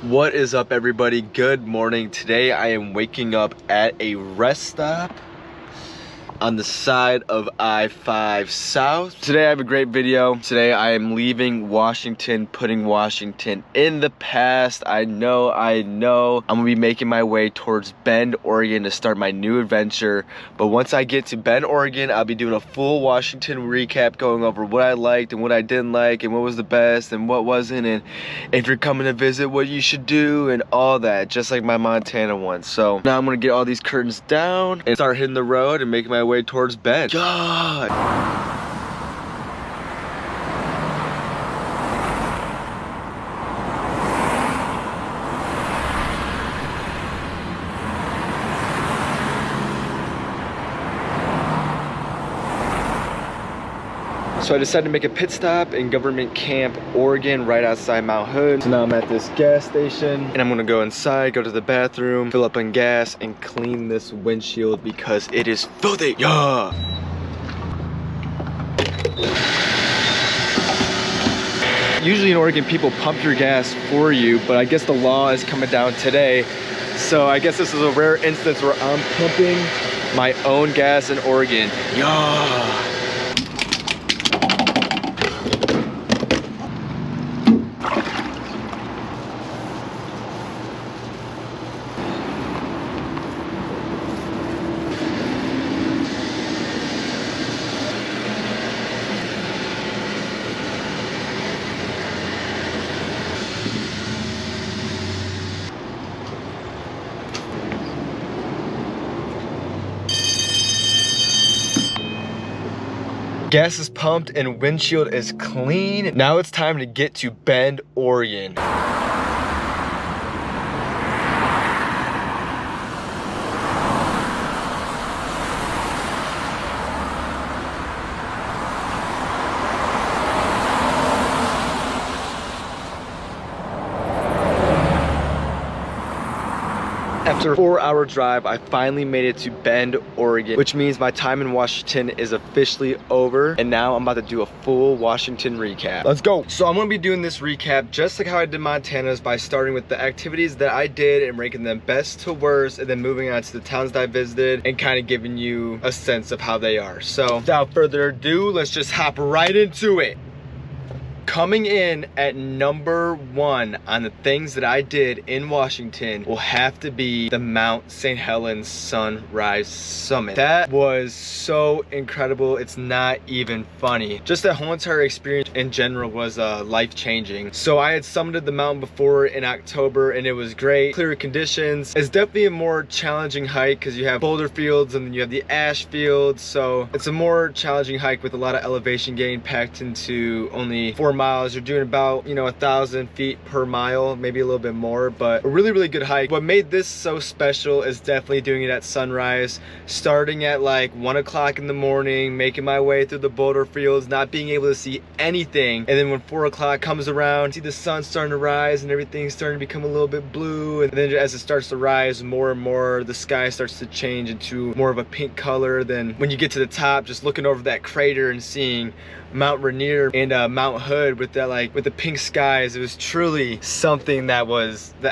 What is up, everybody? Good morning. Today I am waking up at a rest stop on the side of I-5 South. Today I have a great video. Today I am leaving Washington, putting Washington in the past. I know. I'm gonna be making my way towards Bend, Oregon to start my new adventure. But once I get to Bend, Oregon, I'll be doing a full Washington recap, going over what I liked and what I didn't like and what was the best and what wasn't, and if you're coming to visit, what you should do and all that, just like my Montana one. So now I'm gonna get all these curtains down and start hitting the road and making my way towards Bend. God. So I decided to make a pit stop in Government Camp, Oregon, right outside Mount Hood. So now I'm at this gas station and I'm gonna go inside, go to the bathroom, fill up on gas, and clean this windshield because it is filthy. Yeah. Usually in Oregon, people pump your gas for you, but I guess the law is coming down today. So I guess this is a rare instance where I'm pumping my own gas in Oregon. Yeah. Gas is pumped and windshield is clean. Now it's time to get to Bend, Oregon. After a 4-hour drive, I finally made it to Bend, Oregon, which means my time in Washington is officially over. And now I'm about to do a full Washington recap. Let's go. So I'm gonna be doing this recap just like how I did Montana's, by starting with the activities that I did and ranking them best to worst, and then moving on to the towns that I visited and kind of giving you a sense of how they are. So without further ado, let's just hop right into it. Coming in at number 1 on the things that I did in Washington will have to be the Mount St. Helens Sunrise Summit. That was so incredible, it's not even funny. Just that whole entire experience in general was life-changing. So I had summited the mountain before in October and it was great. Clear conditions. It's definitely a more challenging hike because you have boulder fields and then you have the ash fields. So it's a more challenging hike with a lot of elevation gain packed into only 4 miles. You're doing about, 1,000 feet per mile, maybe a little bit more, but a really good hike. What made this so special is definitely doing it at sunrise, starting at like 1 o'clock in the morning, making my way through the boulder fields, not being able to see anything, and then when 4 o'clock comes around, see the sun starting to rise and everything's starting to become a little bit blue, and then as it starts to rise more and more, the sky starts to change into more of a pink color. Then when you get to the top, just looking over that crater and seeing Mount Rainier and Mount Hood with that, like with the pink skies, it was truly something that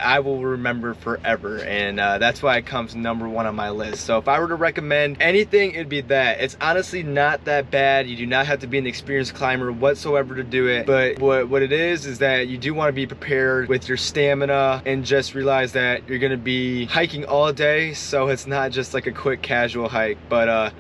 I will remember forever, and that's why it comes number 1 on my list. So if I were to recommend anything, it'd be that. It's honestly not that bad. You do not have to be an experienced climber whatsoever to do it, but what it is that you do want to be prepared with your stamina and just realize that you're gonna be hiking all day, so it's not just like a quick casual hike. But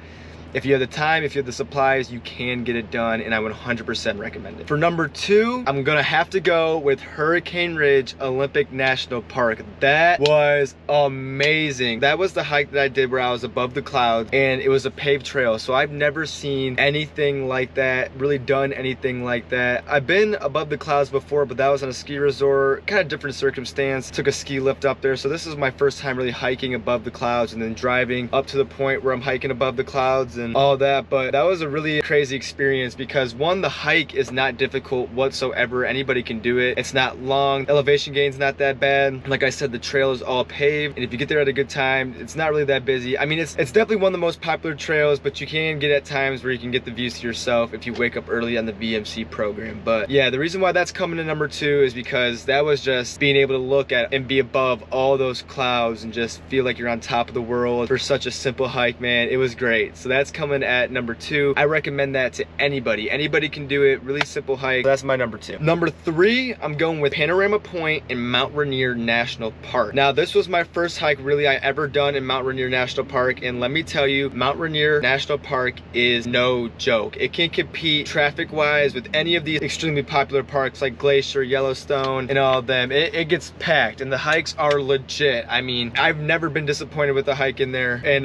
if you have the time, if you have the supplies, you can get it done, and I would 100% recommend it. For number 2, I'm gonna have to go with Hurricane Ridge Olympic National Park. That was amazing. That was the hike that I did where I was above the clouds, and it was a paved trail. So I've never seen anything like that, really done anything like that. I've been above the clouds before, but that was on a ski resort, kind of different circumstance. Took a ski lift up there. So this is my first time really hiking above the clouds and then driving up to the point where I'm hiking above the clouds. and all that, but that was a really crazy experience because one, the hike is not difficult whatsoever. Anybody can do it. It's not long. Elevation gain's not that bad. Like I said, the trail is all paved, and if you get there at a good time, it's not really that busy. I mean, it's definitely one of the most popular trails, but you can get at times where you can get the views to yourself if you wake up early on the VMC program. But yeah, the reason why that's coming to number 2 is because that was just being able to look at and be above all those clouds and just feel like you're on top of the world for such a simple hike, man. It was great. So that's coming at number 2. I recommend that to anybody. Anybody can do it. Really simple hike. That's my number 2. Number 3, I'm going with Panorama Point in Mount Rainier National Park. Now, this was my first hike really I ever done in Mount Rainier National Park, and let me tell you, Mount Rainier National Park is no joke. It can compete traffic-wise with any of these extremely popular parks like Glacier, Yellowstone, and all of them. It gets packed, and the hikes are legit. I mean, I've never been disappointed with the hike in there. And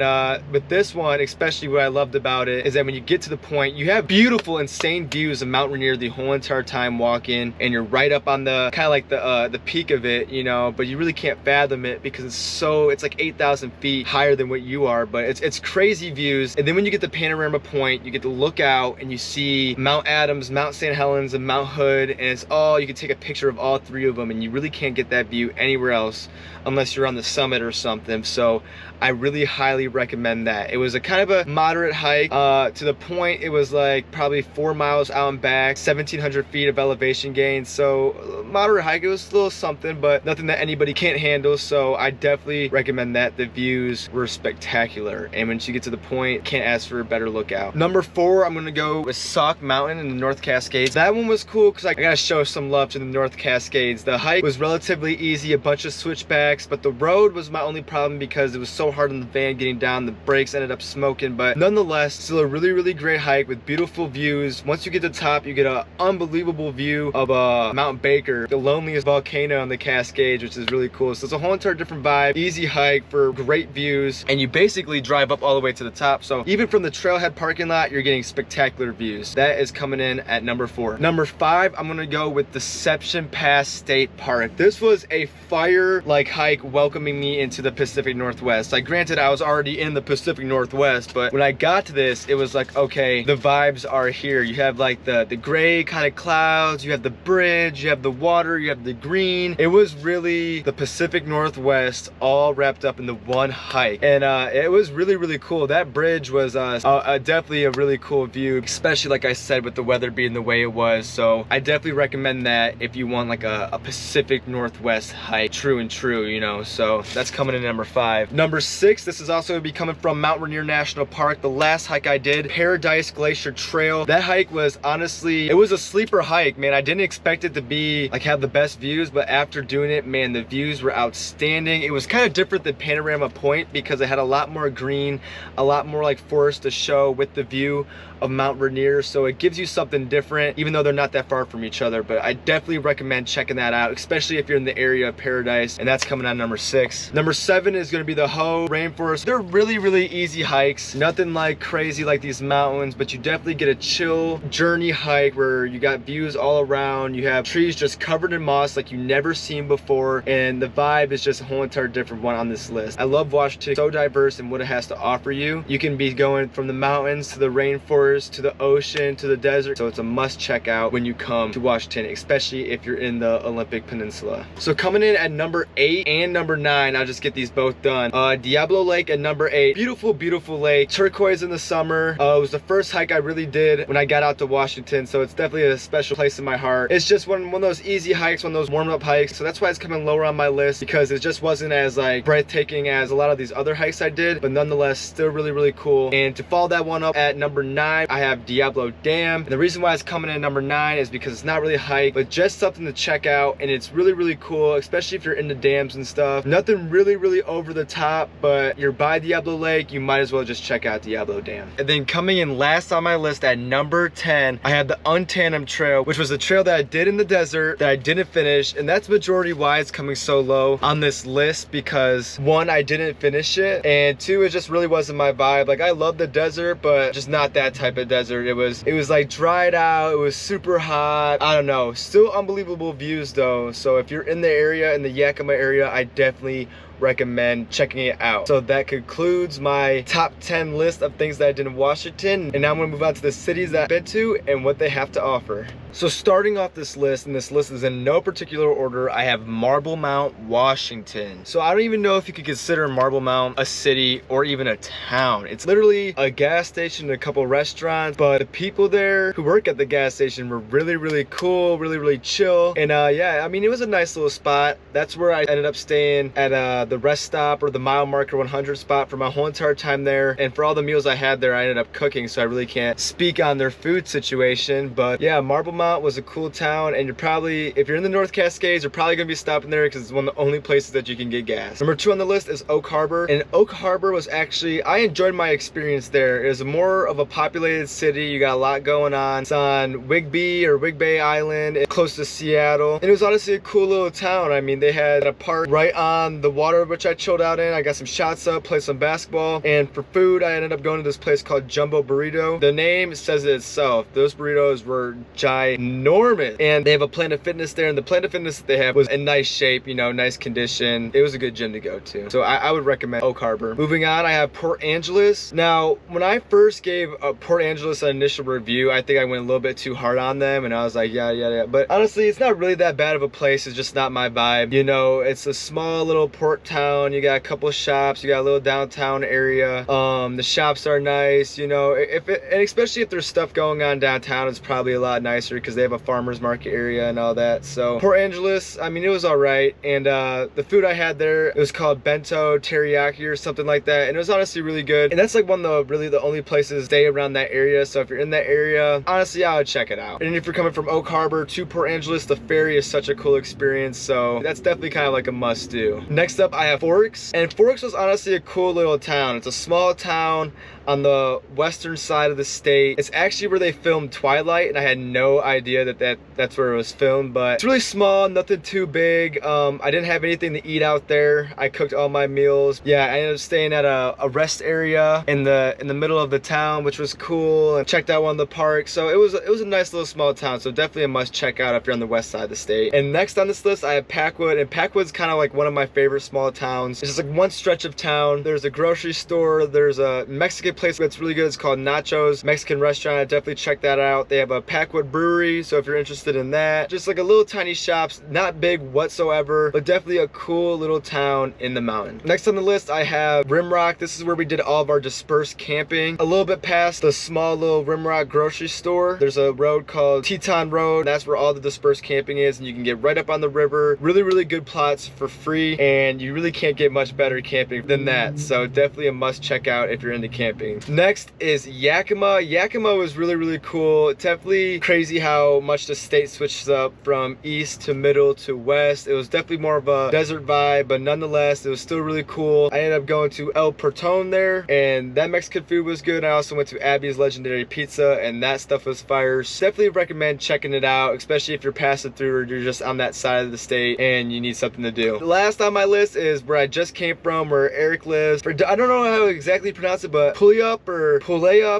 with this one, especially what I loved about it is that when you get to the point, you have beautiful, insane views of Mount Rainier the whole entire time walking, and you're right up on the kind of like the peak of it, you know, but you really can't fathom it because it's like 8,000 feet higher than what you are, but it's crazy views. And then when you get to Panorama Point, you get to look out and you see Mount Adams, Mount St. Helens, and Mount Hood, and it's all, you can take a picture of all 3 of them, and you really can't get that view anywhere else unless you're on the summit or something. So I really highly recommend that. It was a kind of a moderate hike to the point it was like probably 4 miles out and back, 1,700 feet of elevation gain. So moderate hike. It was a little something, but nothing that anybody can't handle. So I definitely recommend that. The views were spectacular, and once you get to the point, can't ask for a better lookout. Number 4, I'm gonna go with Sauk Mountain in the North Cascades. That one was cool because I gotta show some love to the North Cascades. The hike was relatively easy, a bunch of switchbacks, but the road was my only problem because it was so hard on the van getting down. The brakes ended up smoking, but nonetheless, still a really great hike with beautiful views. Once you get to the top, you get an unbelievable view of Mount Baker, the loneliest volcano in the Cascades, which is really cool. So it's a whole entire different vibe. Easy hike for great views, and you basically drive up all the way to the top. So even from the trailhead parking lot, you're getting spectacular views. That is coming in at number 4. Number 5, I'm gonna go with Deception Pass State Park. This was a fire-like hike welcoming me into the Pacific Northwest. Like, granted, I was already in the Pacific Northwest, but when I got to this, it was like, okay, the vibes are here. You have like the gray kind of clouds, you have the bridge, you have the water, you have the green. It was really the Pacific Northwest all wrapped up in the one hike, and it was really cool. That bridge was definitely a really cool view, especially like I said with the weather being the way it was. So I definitely recommend that if you want like a Pacific Northwest hike, true and true, you know. So that's coming in number 5. Number 6, this is also gonna be coming from Mount Rainier National Park. The last hike I did, Paradise Glacier Trail. That hike was honestly, it was a sleeper hike, man. I didn't expect it to be like have the best views, but after doing it, man, the views were outstanding. It was kind of different than Panorama Point because it had a lot more green, a lot more like forest to show with the view of Mount Rainier, so it gives you something different even though they're not that far from each other. But I definitely recommend checking that out, especially if you're in the area of Paradise, and that's coming on number 6. Number 7 is going to be the Hoh Rainforest. They're really easy hikes, nothing like crazy like these mountains, but you definitely get a chill journey hike where you got views all around, you have trees just covered in moss like you never seen before, and the vibe is just a whole entire different one on this list. I love Washington, so diverse in what it has to offer you. You can be going from the mountains to the rainforest to the ocean to the desert, so it's a must check out when you come to Washington, especially if you're in the Olympic Peninsula. So coming in at number 8 and number 9, I'll just get these both done. Diablo Lake at number 8. Beautiful lake, turquoise in the summer. It was the first hike I really did when I got out to Washington, so it's definitely a special place in my heart. It's just one of those easy hikes, one of those warm-up hikes, so that's why it's coming lower on my list, because it just wasn't as like breathtaking as a lot of these other hikes I did, but nonetheless still really cool. And to follow that one up at number 9, I have Diablo Dam, and the reason why it's coming in number 9 is because it's not really a hike, but just something to check out, and it's really cool, especially if you're into dams and stuff. Nothing really over the top, but you're by Diablo Lake, you might as well just check out Diablo Dam. And then coming in last on my list at number 10, I have the Untandem Trail, which was a trail that I did in the desert that I didn't finish, and that's majority why it's coming so low on this list, because 1, I didn't finish it, and 2, it just really wasn't my vibe. Like, I love the desert, but just not that type of desert. It was like dried out, it was super hot, I don't know. Still unbelievable views though, so if you're in the area, in the Yakima area, I definitely recommend checking it out. So that concludes my top 10 list of things that I did in Washington. And now I'm gonna move on to the cities that I've been to and what they have to offer. So starting off this list, and this list is in no particular order, I have Marble Mount, Washington. So I don't even know if you could consider Marble Mount a city or even a town. It's literally a gas station and a couple restaurants, but the people there who work at the gas station were really cool, really chill. And yeah, I mean, it was a nice little spot. That's where I ended up staying at the rest stop or the mile marker 100 spot for my whole entire time there. And for all the meals I had there, I ended up cooking, so I really can't speak on their food situation. But yeah, Marble Mount was a cool town, and you're probably, if you're in the North Cascades, you're probably gonna be stopping there because it's one of the only places that you can get gas. Number 2 on the list is Oak Harbor, and Oak Harbor was actually, I enjoyed my experience there. It was more of a populated city. You got a lot going on. It's on Whidbey Island, close to Seattle, and it was honestly a cool little town. I mean, they had a park right on the water, which I chilled out in. I got some shots up, played some basketball, and for food, I ended up going to this place called Jumbo Burrito. The name says it itself. Those burritos were ginormous, and they have a Planet Fitness there, and the Planet Fitness that they have was in nice shape, you know, nice condition. It was a good gym to go to, so I would recommend Oak Harbor. Moving on, I have Port Angeles. Now, when I first gave Port Angeles an initial review, I think I went a little bit too hard on them, and I was like, yeah, but honestly, it's not really that bad of a place. It's just not my vibe. You know, it's a small little port town. You got a couple of shops, you got a little downtown area. The shops are nice, you know, and especially if there's stuff going on downtown, it's probably a lot nicer because they have a farmer's market area and all that. So Port Angeles, I mean, it was all right. And the food I had there, it was called bento teriyaki or something like that, and it was honestly really good. And that's like one of the only places to stay around that area. So if you're in that area, honestly, I would check it out. And if you're coming from Oak Harbor to Port Angeles, the ferry is such a cool experience, so that's definitely kind of like a must do. Next up, I have Forks, and Forks was honestly a cool little town. It's a small town on the western side of the state. It's actually where they filmed Twilight, and I had no idea that's where it was filmed, but it's really small, nothing too big. I didn't have anything to eat out there. I cooked all my meals. Yeah, I ended up staying at a rest area in the middle of the town, which was cool, and checked out one of the parks. So it was a nice little small town, so definitely a must check out if you're on the west side of the state. And next on this list, I have Packwood, and Packwood's kind of like one of my favorite small towns. It's just like one stretch of town. There's a grocery store, there's a Mexican place that's really good. It's called Nacho's Mexican restaurant. I definitely check that out. They have a Packwood brewery, so if you're interested in that, just like a little tiny shops, not big whatsoever, but definitely a cool little town in the mountain. Next on the list, I have Rimrock. This is where we did all of our dispersed camping. A little bit past the small little Rimrock grocery store, there's a road called Teton Road. That's where all the dispersed camping is, and you can get right up on the river. Really good plots for free, and you really can't get much better camping than that. So definitely a must check out if you're into camping. Next is Yakima. Yakima was really cool. Definitely crazy how much the state switches up from east to middle to west. It was definitely more of a desert vibe, but nonetheless, it was still really cool. I ended up going to El Portón there, and that Mexican food was good. I also went to Abby's Legendary Pizza, and that stuff was fire. Definitely recommend checking it out, especially if you're passing through or you're just on that side of the state and you need something to do. The last on my list is where I just came from, where Eric lives. I don't know how to exactly pronounce it, but Puyallup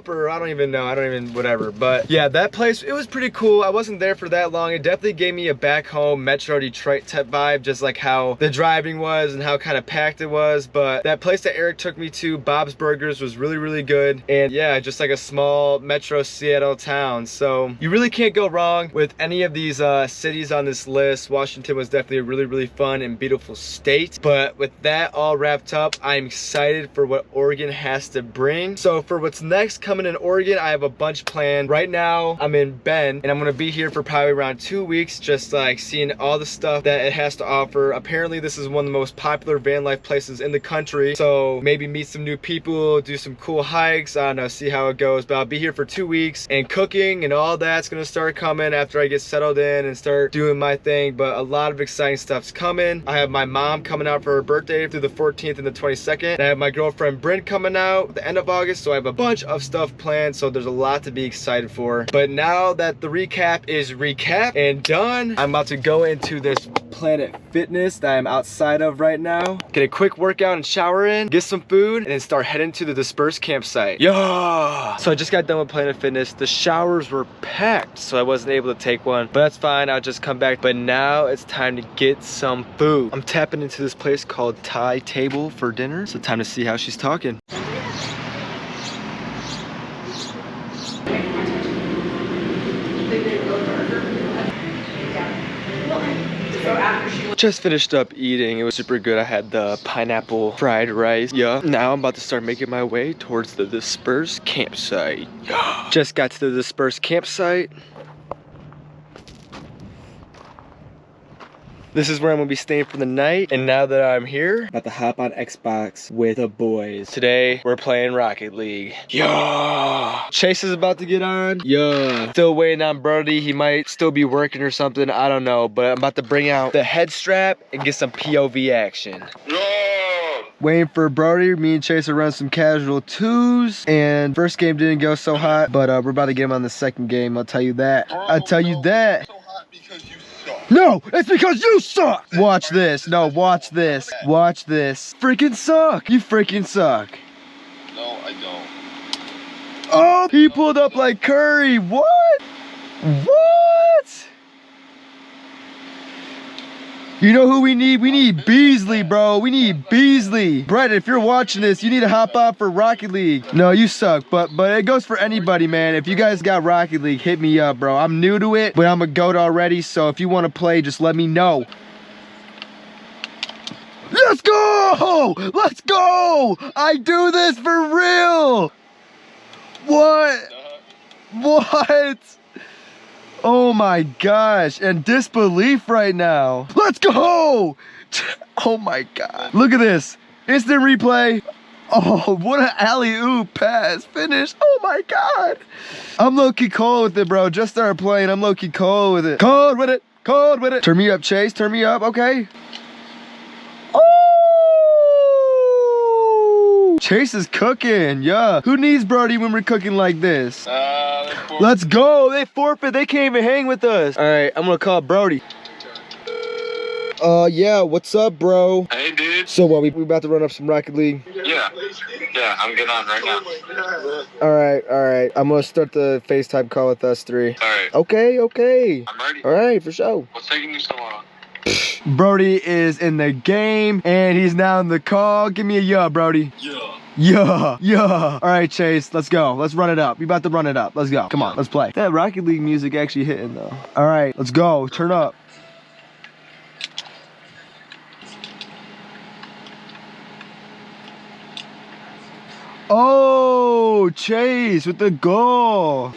or I don't even know. Whatever. But yeah, that place, it was pretty cool. I wasn't there for that long. It definitely gave me a back home Metro Detroit type vibe, just like how the driving was and how kind of packed it was. But that place that Eric took me to, Bob's Burgers, was really good. And yeah, just like a small Metro Seattle town. So you really can't go wrong with any of these cities on this list. Washington was definitely a really fun and beautiful state. But with that all wrapped up, I'm excited for what Oregon has to bring. So for what's next coming in Oregon, I have a bunch planned. Right now, I'm in Bend, and I'm gonna be here for probably around 2 weeks, just like seeing all the stuff that it has to offer. Apparently, this is one of the most popular van life places in the country. So maybe meet some new people, do some cool hikes. I don't know, see how it goes. But I'll be here for 2 weeks, and cooking and all that's gonna start coming after I get settled in and start doing my thing. But a lot of exciting stuff's coming. I have my mom coming out for her birthday through the 14th and the 22nd. And I have my girlfriend Bryn coming out at the end of August. So I have a bunch of stuff planned. So there's a lot to be excited for. But now that the recap is recap and done. I'm about to go into this Planet Fitness that I'm outside of right now. Get a quick workout and shower in, get some food, and then start heading to the dispersed campsite. Yeah! So I just got done with Planet Fitness. The showers were packed, so I wasn't able to take one, but that's fine, I'll just come back. But now it's time to get some food. I'm tapping into this place called Thai Table for dinner, so time to see how she's talking. Just finished up eating. It was super good. I had the pineapple fried rice. Yeah. Now I'm about to start making my way towards the dispersed campsite. Yeah. Just got to the dispersed campsite. This is where I'm gonna be staying for the night. And now that I'm here, I'm about to hop on Xbox with the boys. Today, we're playing Rocket League. Yeah. Chase is about to get on. Yeah. Still waiting on Brody. He might still be working or something. I don't know. But I'm about to bring out the head strap and get some POV action. Yeah. Waiting for Brody. Me and Chase are running some casual twos. And first game didn't go so hot. But we're about to get him on the second game. I'll tell you that. I'll tell you that. No, it's because you suck! Watch this. No, watch this. Watch this. Freaking suck. You freaking suck. No, I don't. Oh, he pulled up like Curry. What? What? You know who we need? We need Beasley, bro. We need Beasley. Brett, if you're watching this, you need to hop on for Rocket League. No, you suck, but it goes for anybody, man. If you guys got Rocket League, hit me up, bro. I'm new to it, but I'm a goat already, so if you want to play, just let me know. Let's go! Let's go! I do this for real! What? What? Oh my gosh, and disbelief right now. Let's go! Oh my god. Look at this. Instant replay. Oh, what an alley-oop pass. Finish. Oh my god. I'm low-key cold with it, bro. Just started playing. I'm low-key cold with it. Cold with it. Cold with it. Turn me up, Chase. Turn me up. Okay. Oh! Chase is cooking. Yeah. Who needs Brody when we're cooking like this? Let's go. They forfeit. They can't even hang with us. All right, I'm gonna call Brody. Yeah, what's up, bro? Hey, dude. So what, we about to run up some Rocket League? Yeah, I'm getting on right now. All right. I'm gonna start the FaceTime call with us three. All right. Okay. I'm ready. All right, for sure. What's taking you so long? Brody is in the game, and he's now in the call. Give me a yeah, Brody. Yeah. All right, Chase, let's go. Let's run it up. We about to run it up. Let's go. Come on, let's play. That Rocket League music actually hitting though. All right, let's go. Turn up. Oh, Chase with the goal.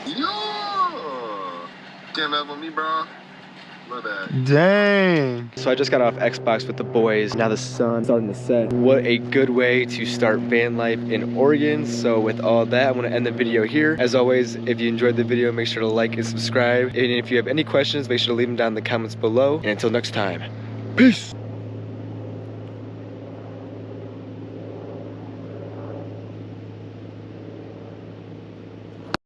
Yeah. Can't mess with me, bro. Dang. So I just got off Xbox with the boys. Now the sun's starting to set. What a good way to start van life in Oregon. So with all that, I'm going to end the video here. As always, if you enjoyed the video, make sure to like and subscribe. And if you have any questions, make sure to leave them down in the comments below. And until next time, peace.